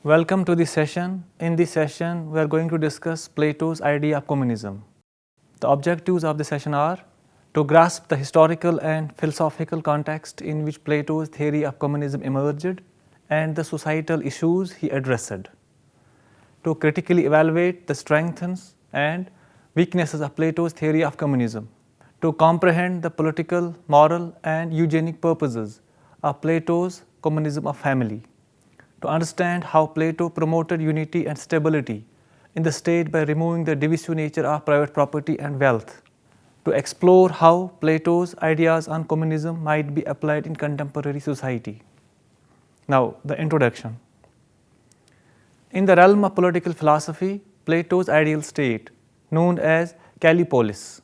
Welcome to this session. In this session, we are going to discuss Plato's idea of communism. The objectives of the session are to grasp the historical and philosophical context in which Plato's theory of communism emerged and the societal issues he addressed, to critically evaluate the strengths and weaknesses of Plato's theory of communism, to comprehend the political, moral, and eugenic purposes of Plato's communism of family, to understand how Plato promoted unity and stability in the state by removing the divisive nature of private property and wealth, to explore how Plato's ideas on communism might be applied in contemporary society. Now, the introduction. In the realm of political philosophy, Plato's ideal state, known as Callipolis,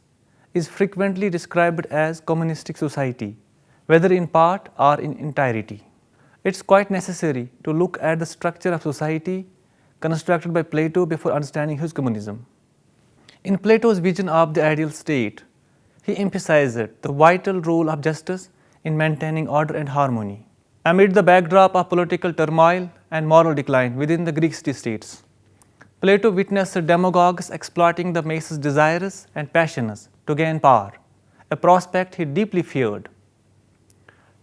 is frequently described as communistic society, whether in part or in entirety. It's quite necessary to look at the structure of society constructed by Plato before understanding his communism. In Plato's vision of the ideal state, he emphasized the vital role of justice in maintaining order and harmony. Amid the backdrop of political turmoil and moral decline within the Greek city-states, Plato witnessed demagogues exploiting the masses' desires and passions to gain power, a prospect he deeply feared.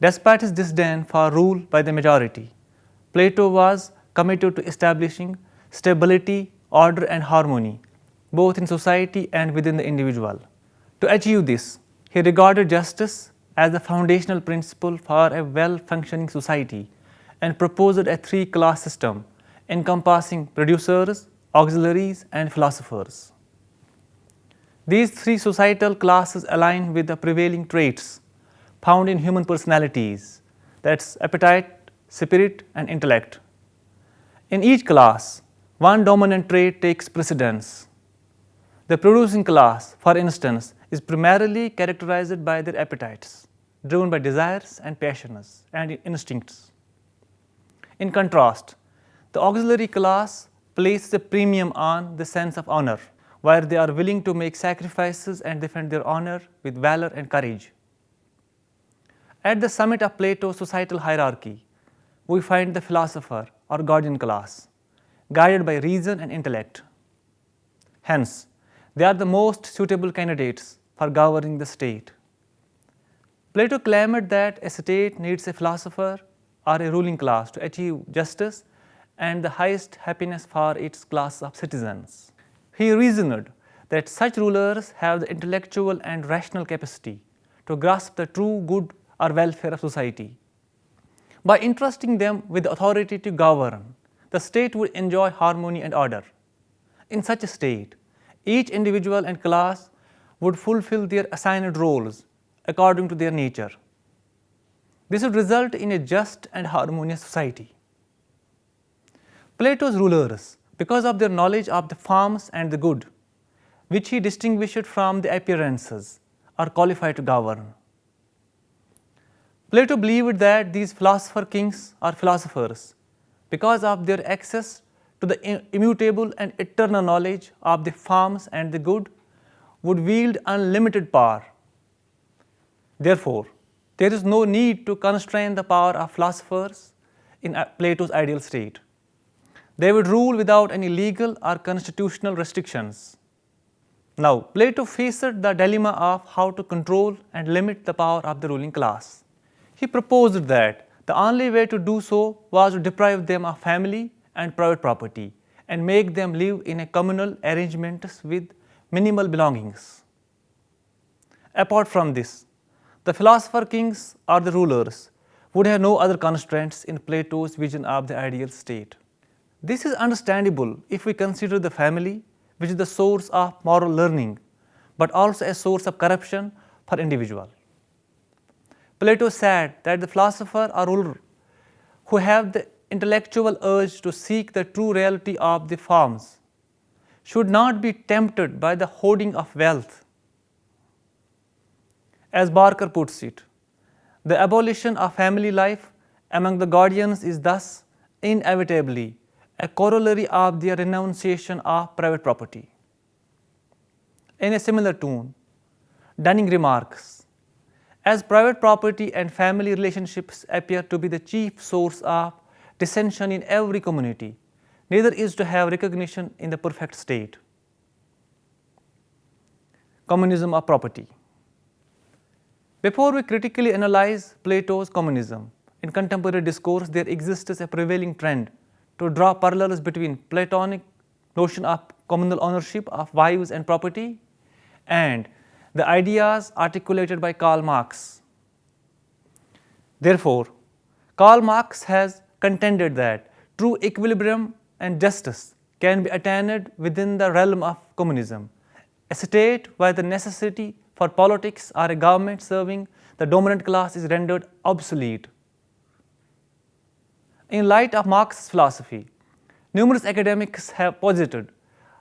Despite his disdain for rule by the majority, Plato was committed to establishing stability, order, and harmony, both in society and within the individual. To achieve this, he regarded justice as the foundational principle for a well-functioning society and proposed a three-class system encompassing producers, auxiliaries, and philosophers. These three societal classes align with the prevailing traits found in human personalities, that's appetite, spirit, and intellect. In each class, one dominant trait takes precedence. The producing class, for instance, is primarily characterized by their appetites, driven by desires and passions and instincts. In contrast, the auxiliary class places a premium on the sense of honor, where they are willing to make sacrifices and defend their honor with valor and courage. At the summit of Plato's societal hierarchy, we find the philosopher or guardian class, guided by reason and intellect. Hence, they are the most suitable candidates for governing the state. Plato claimed that a state needs a philosopher or a ruling class to achieve justice and the highest happiness for its class of citizens. He reasoned that such rulers have the intellectual and rational capacity to grasp the true good or welfare of society. By entrusting them with the authority to govern, the state would enjoy harmony and order. In such a state, each individual and class would fulfill their assigned roles according to their nature. This would result in a just and harmonious society. Plato's rulers, because of their knowledge of the forms and the good, which he distinguished from the appearances, are qualified to govern. Plato believed that these philosopher kings are philosophers because of their access to the immutable and eternal knowledge of the forms and the good would wield unlimited power. Therefore, there is no need to constrain the power of philosophers in Plato's ideal state. They would rule without any legal or constitutional restrictions. Now, Plato faced the dilemma of how to control and limit the power of the ruling class. He proposed that the only way to do so was to deprive them of family and private property and make them live in a communal arrangements with minimal belongings. Apart from this, the philosopher kings or the rulers would have no other constraints in Plato's vision of the ideal state. This is understandable if we consider the family, which is the source of moral learning, but also a source of corruption for individual. Plato said that the philosopher or ruler who have the intellectual urge to seek the true reality of the forms should not be tempted by the hoarding of wealth. As Barker puts it, the abolition of family life among the guardians is thus inevitably a corollary of their renunciation of private property. In a similar tone, Dunning remarks, as private property and family relationships appear to be the chief source of dissension in every community, neither is to have recognition in the perfect state. Communism of property. Before we critically analyze Plato's communism, in contemporary discourse there exists a prevailing trend to draw parallels between Platonic notion of communal ownership of wives and property and the ideas articulated by Karl Marx. Therefore, Karl Marx has contended that true equilibrium and justice can be attained within the realm of communism, a state where the necessity for politics or a government serving the dominant class is rendered obsolete. In light of Marx's philosophy, numerous academics have posited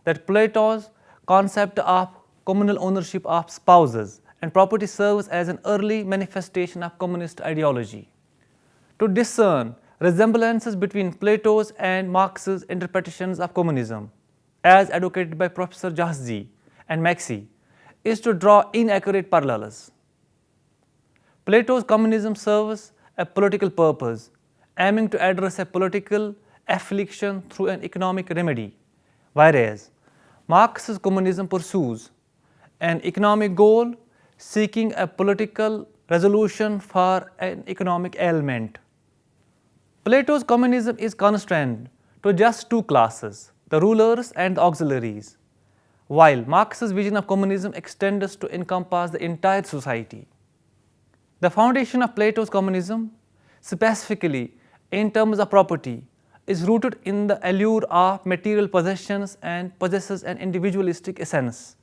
that Plato's concept of communal ownership of spouses and property serves as an early manifestation of communist ideology. To discern resemblances between Plato's and Marx's interpretations of communism, as advocated by Professor Jahzi and Maxey, is to draw inaccurate parallels. Plato's communism serves a political purpose, aiming to address a political affliction through an economic remedy, whereas Marx's communism pursues an economic goal seeking a political resolution for an economic ailment. Plato's communism is constrained to just two classes, the rulers and the auxiliaries, while Marx's vision of communism extends to encompass the entire society. The foundation of Plato's communism, specifically in terms of property, is rooted in the allure of material possessions and possesses an individualistic essence,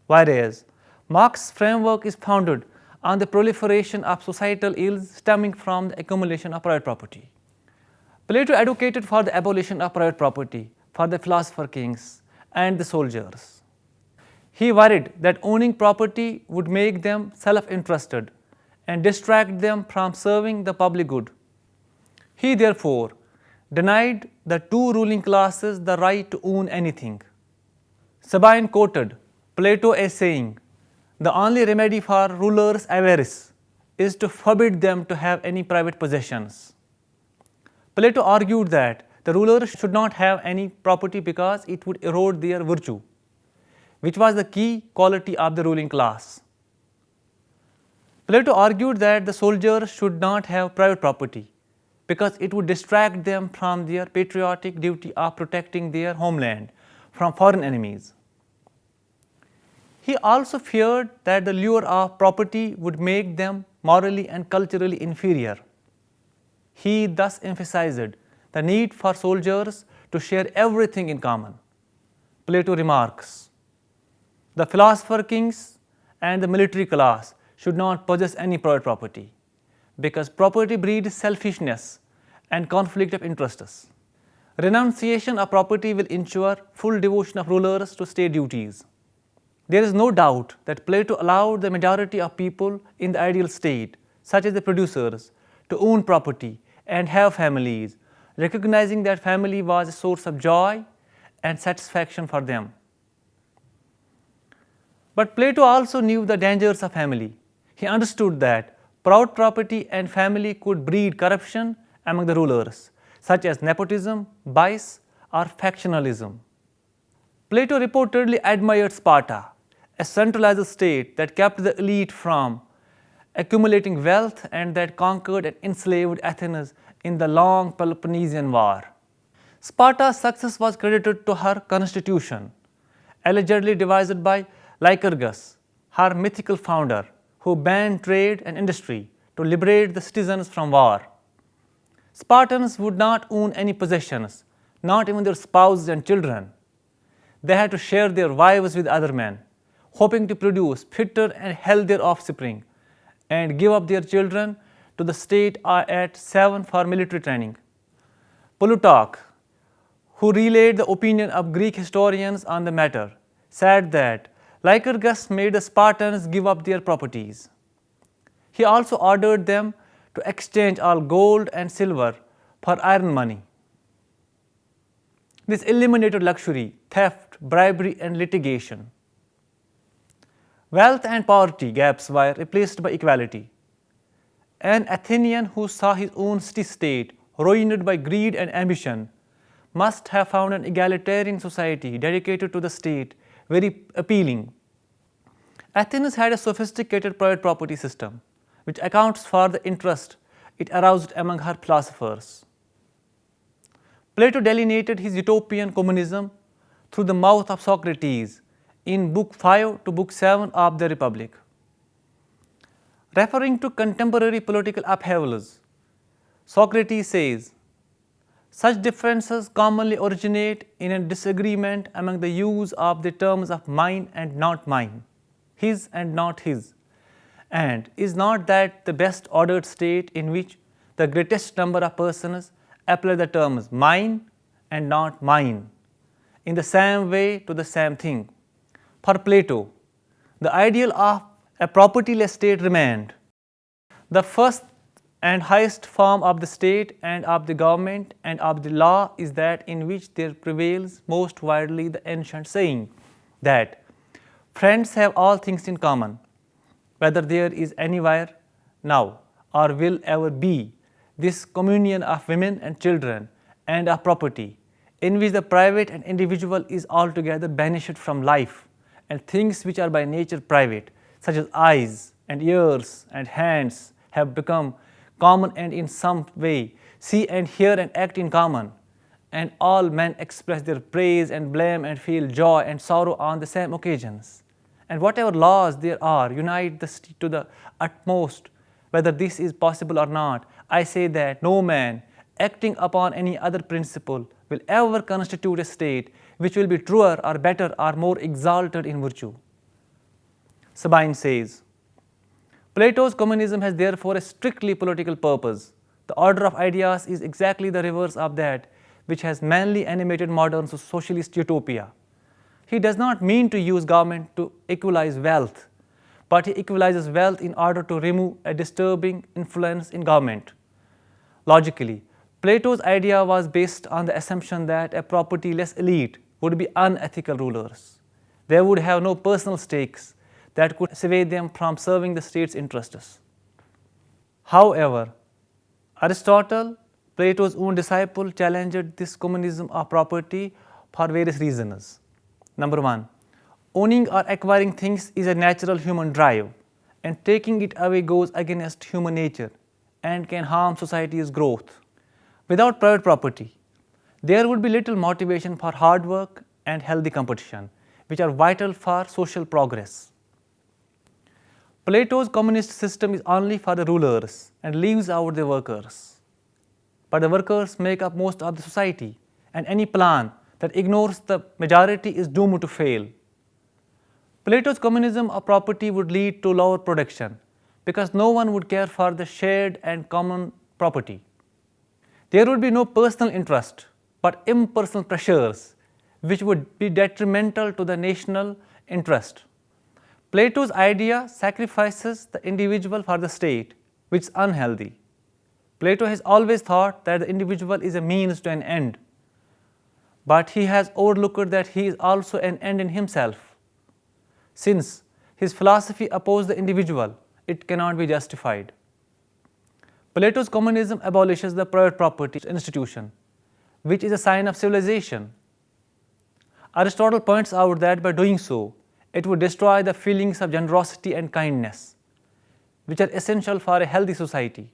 whereas Marx's framework is founded on the proliferation of societal ills stemming from the accumulation of private property. Plato advocated for the abolition of private property for the philosopher kings and the soldiers. He worried that owning property would make them self-interested and distract them from serving the public good. He therefore denied the two ruling classes the right to own anything. Sabine quoted Plato as saying, "The only remedy for rulers' avarice is to forbid them to have any private possessions." Plato argued that the rulers should not have any property because it would erode their virtue, which was the key quality of the ruling class. Plato argued that the soldiers should not have private property because it would distract them from their patriotic duty of protecting their homeland from foreign enemies. He also feared that the lure of property would make them morally and culturally inferior. He thus emphasized the need for soldiers to share everything in common. Plato remarks, "The philosopher kings and the military class should not possess any private property, because property breeds selfishness and conflict of interests. Renunciation of property will ensure full devotion of rulers to state duties." There is no doubt that Plato allowed the majority of people in the ideal state, such as the producers, to own property and have families, recognizing that family was a source of joy and satisfaction for them. But Plato also knew the dangers of family. He understood that proud property and family could breed corruption among the rulers, such as nepotism, vice, or factionalism. Plato reportedly admired Sparta, a centralized state that kept the elite from accumulating wealth and that conquered and enslaved Athens in the long Peloponnesian War. Sparta's success was credited to her constitution, allegedly devised by Lycurgus, her mythical founder, who banned trade and industry to liberate the citizens from war. Spartans would not own any possessions, not even their spouses and children. They had to share their wives with other men, hoping to produce fitter and healthier offspring, and give up their children to the state at 7 for military training. Plutarch, who relayed the opinion of Greek historians on the matter, said that Lycurgus made the Spartans give up their properties. He also ordered them to exchange all gold and silver for iron money. This eliminated luxury, theft, bribery, and litigation. Wealth and poverty gaps were replaced by equality. An Athenian who saw his own city-state ruined by greed and ambition must have found an egalitarian society dedicated to the state very appealing. Athens had a sophisticated private property system, which accounts for the interest it aroused among her philosophers. Plato delineated his utopian communism through the mouth of Socrates in Book 5 to Book 7 of the Republic. Referring to contemporary political upheavals, Socrates says, such differences commonly originate in a disagreement among the use of the terms of mine and not mine, his and not his, and is not that the best ordered state in which the greatest number of persons apply the terms mine and not mine in the same way to the same thing? For Plato, the ideal of a propertyless state remained the first and highest form of the state and of the government and of the law is that in which there prevails most widely the ancient saying that friends have all things in common, whether there is anywhere now or will ever be this communion of women and children and of property, in which the private and individual is altogether banished from life, and things which are by nature private, such as eyes and ears and hands, have become common and in some way see and hear and act in common, and all men express their praise and blame and feel joy and sorrow on the same occasions. And whatever laws there are unite the state to the utmost, whether this is possible or not. I say that no man acting upon any other principle will ever constitute a state which will be truer or better or more exalted in virtue. Sabine says, Plato's communism has therefore a strictly political purpose. The order of ideas is exactly the reverse of that which has mainly animated modern socialist utopia. He does not mean to use government to equalize wealth, but he equalizes wealth in order to remove a disturbing influence in government. Logically, Plato's idea was based on the assumption that a propertyless elite would be unethical rulers. They would have no personal stakes that could sway them from serving the state's interests. However, Aristotle, Plato's own disciple, challenged this communism of property for various reasons. Number one, owning or acquiring things is a natural human drive, and taking it away goes against human nature and can harm society's growth. Without private property, there would be little motivation for hard work and healthy competition, which are vital for social progress. Plato's communist system is only for the rulers and leaves out the workers. But the workers make up most of the society, and any plan that ignores the majority is doomed to fail. Plato's communism of property would lead to lower production because no one would care for the shared and common property. There would be no personal interest but impersonal pressures which would be detrimental to the national interest. Plato's idea sacrifices the individual for the state, which is unhealthy. Plato has always thought that the individual is a means to an end, but he has overlooked that he is also an end in himself. Since his philosophy opposed the individual, it cannot be justified. Plato's communism abolishes the private property institution, which is a sign of civilization. Aristotle points out that by doing so, it would destroy the feelings of generosity and kindness, which are essential for a healthy society.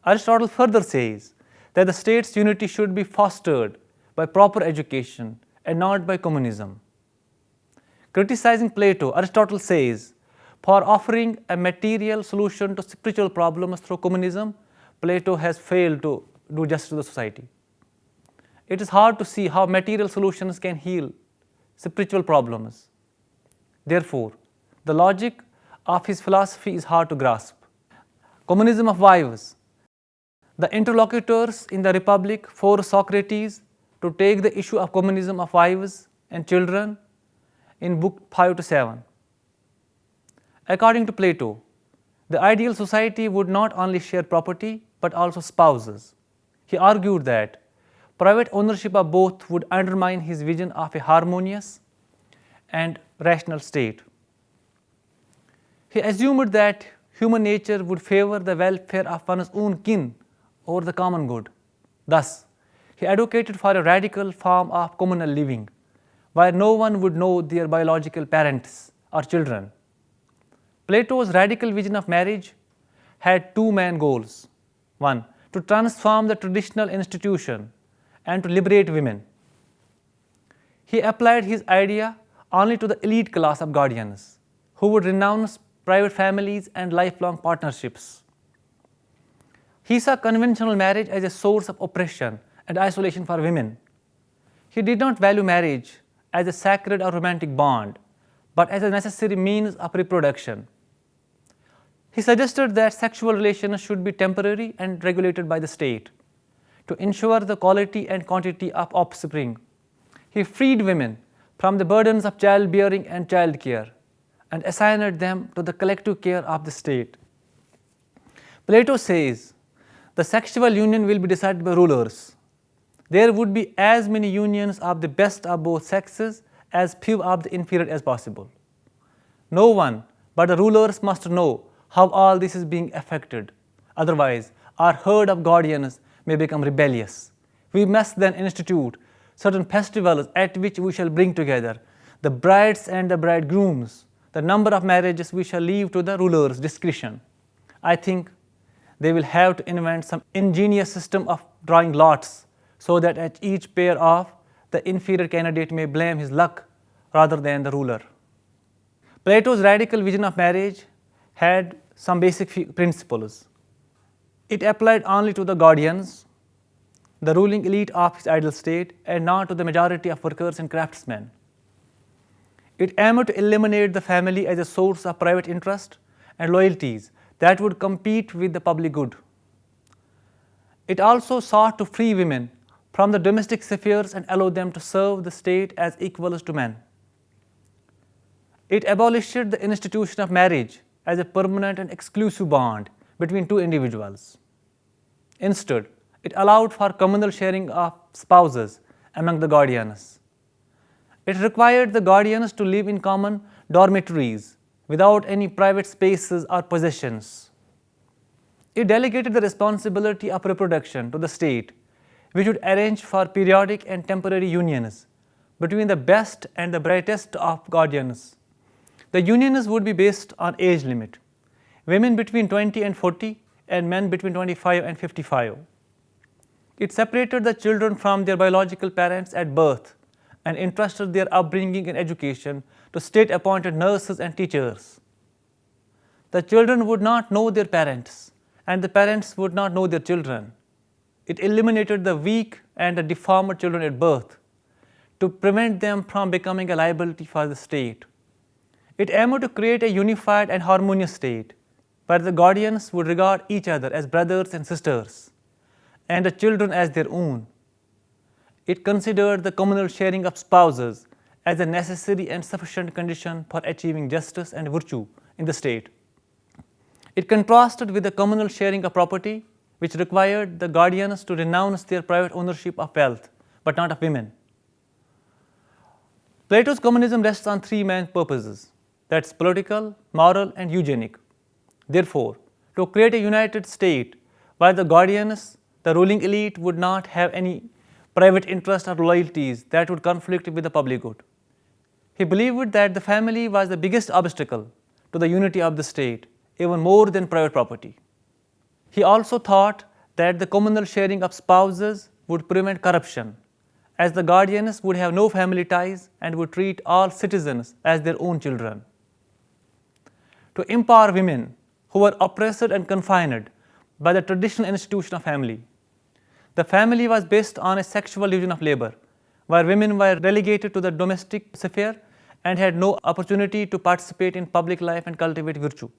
Aristotle further says that the state's unity should be fostered by proper education and not by communism. Criticizing Plato, Aristotle says, for offering a material solution to spiritual problems through communism, Plato has failed to do justice to the society. It is hard to see how material solutions can heal spiritual problems. Therefore, the logic of his philosophy is hard to grasp. Communism of wives. The interlocutors in the Republic forced Socrates to take the issue of communism of wives and children in Book 5 to 7. According to Plato, the ideal society would not only share property but also spouses. He argued that private ownership of both would undermine his vision of a harmonious and rational state. He assumed that human nature would favor the welfare of one's own kin over the common good. Thus, he He advocated for a radical form of communal living, where no one would know their biological parents or children. Plato's radical vision of marriage had two main goals: one, to transform the traditional institution, and to liberate women. He applied his idea only to the elite class of guardians, who would renounce private families and lifelong partnerships. He saw conventional marriage as a source of oppression and isolation for women. He did not value marriage as a sacred or romantic bond, but as a necessary means of reproduction. He suggested that sexual relations should be temporary and regulated by the state to ensure the quality and quantity of offspring. He freed women from the burdens of childbearing and childcare and assigned them to the collective care of the state. Plato says the sexual union will be decided by rulers. There would be as many unions of the best of both sexes as few of the inferior as possible. No one but the rulers must know how all this is being affected. Otherwise, our herd of guardians may become rebellious. We must then institute certain festivals at which we shall bring together the brides and the bridegrooms. The number of marriages we shall leave to the ruler's discretion. I think they will have to invent some ingenious system of drawing lots so that at each pair off, the inferior candidate may blame his luck rather than the ruler. Plato's radical vision of marriage had some basic principles. It applied only to the guardians, the ruling elite of his ideal state, and not to the majority of workers and craftsmen. It aimed to eliminate the family as a source of private interest and loyalties that would compete with the public good. It also sought to free women from the domestic spheres and allow them to serve the state as equals to men. It abolished the institution of marriage as a permanent and exclusive bond between two individuals. Instead, it allowed for communal sharing of spouses among the guardians. It required the guardians to live in common dormitories without any private spaces or possessions. It delegated the responsibility of reproduction to the state, which would arrange for periodic and temporary unions between the best and the brightest of guardians. The unions would be based on age limit: women between 20 and 40 and men between 25 and 55. It separated the children from their biological parents at birth and entrusted their upbringing and education to state-appointed nurses and teachers. The children would not know their parents, and the parents would not know their children. It eliminated the weak and the deformed children at birth to prevent them from becoming a liability for the state. It aimed to create a unified and harmonious state where the guardians would regard each other as brothers and sisters and the children as their own. It considered the communal sharing of spouses as a necessary and sufficient condition for achieving justice and virtue in the state. It contrasted with the communal sharing of property, which required the guardians to renounce their private ownership of wealth, but not of women. Plato's communism rests on three main purposes: that's political, moral, and eugenic. Therefore, to create a united state where the guardians, the ruling elite, would not have any private interest or loyalties that would conflict with the public good. He believed that the family was the biggest obstacle to the unity of the state, even more than private property. He also thought that the communal sharing of spouses would prevent corruption, as the guardians would have no family ties and would treat all citizens as their own children. To empower women who were oppressed and confined by the traditional institution of family. The family was based on a sexual division of labor, where women were relegated to the domestic sphere and had no opportunity to participate in public life and cultivate virtue.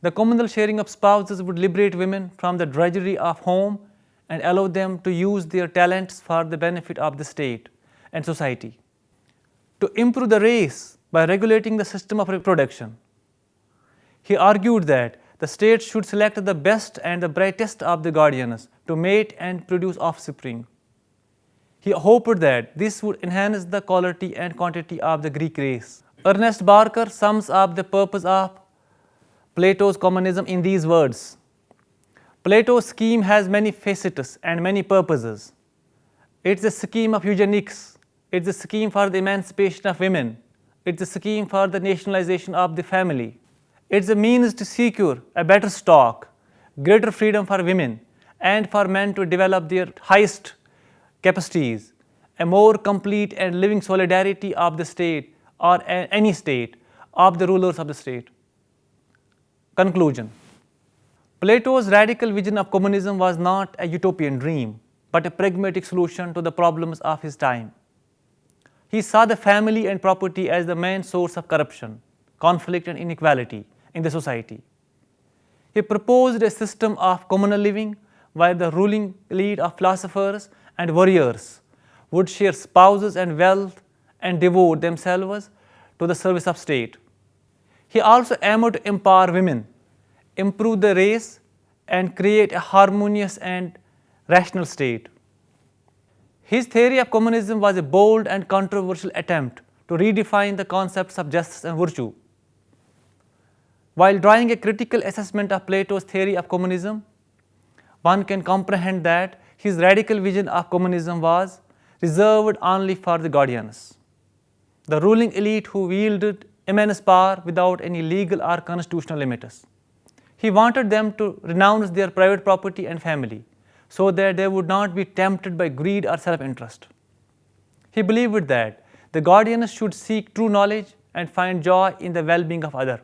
The communal sharing of spouses would liberate women from the drudgery of home and allow them to use their talents for the benefit of the state and society. To improve the race by regulating the system of reproduction. He argued that the state should select the best and the brightest of the guardians to mate and produce offspring. He hoped that this would enhance the quality and quantity of the Greek race. Ernest Barker sums up the purpose of Plato's communism in these words: Plato's scheme has many facets and many purposes. It's a scheme of eugenics. It's a scheme for the emancipation of women. It's a scheme for the nationalization of the family. It's a means to secure a better stock, greater freedom for women, and for men to develop their highest capacities, a more complete and living solidarity of the state or any state, of the rulers of the state. Conclusion. Plato's radical vision of communism was not a utopian dream, but a pragmatic solution to the problems of his time. He saw the family and property as the main source of corruption, conflict, and inequality in the society. He proposed a system of communal living where the ruling elite of philosophers and warriors would share spouses and wealth and devote themselves to the service of state. He also aimed to empower women, improve the race, and create a harmonious and rational state. His theory of communism was a bold and controversial attempt to redefine the concepts of justice and virtue. While drawing a critical assessment of Plato's theory of communism, one can comprehend that his radical vision of communism was reserved only for the guardians, the ruling elite who wielded immense power without any legal or constitutional limits. He wanted them to renounce their private property and family so that they would not be tempted by greed or self-interest. He believed that the guardians should seek true knowledge and find joy in the well-being of others.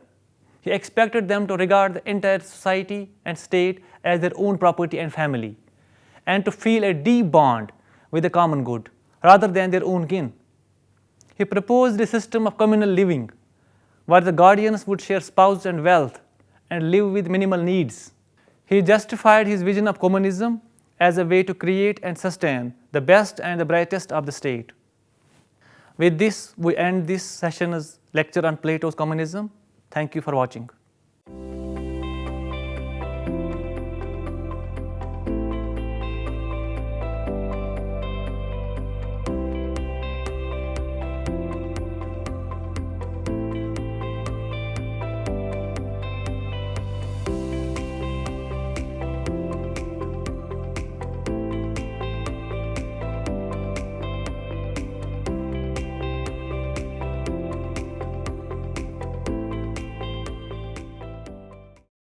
He expected them to regard the entire society and state as their own property and family, and to feel a deep bond with the common good rather than their own kin. He proposed a system of communal living where the guardians would share spouses and wealth and live with minimal needs. He justified his vision of communism as a way to create and sustain the best and the brightest of the state. With this, we end this session's lecture on Plato's communism. Thank you for watching.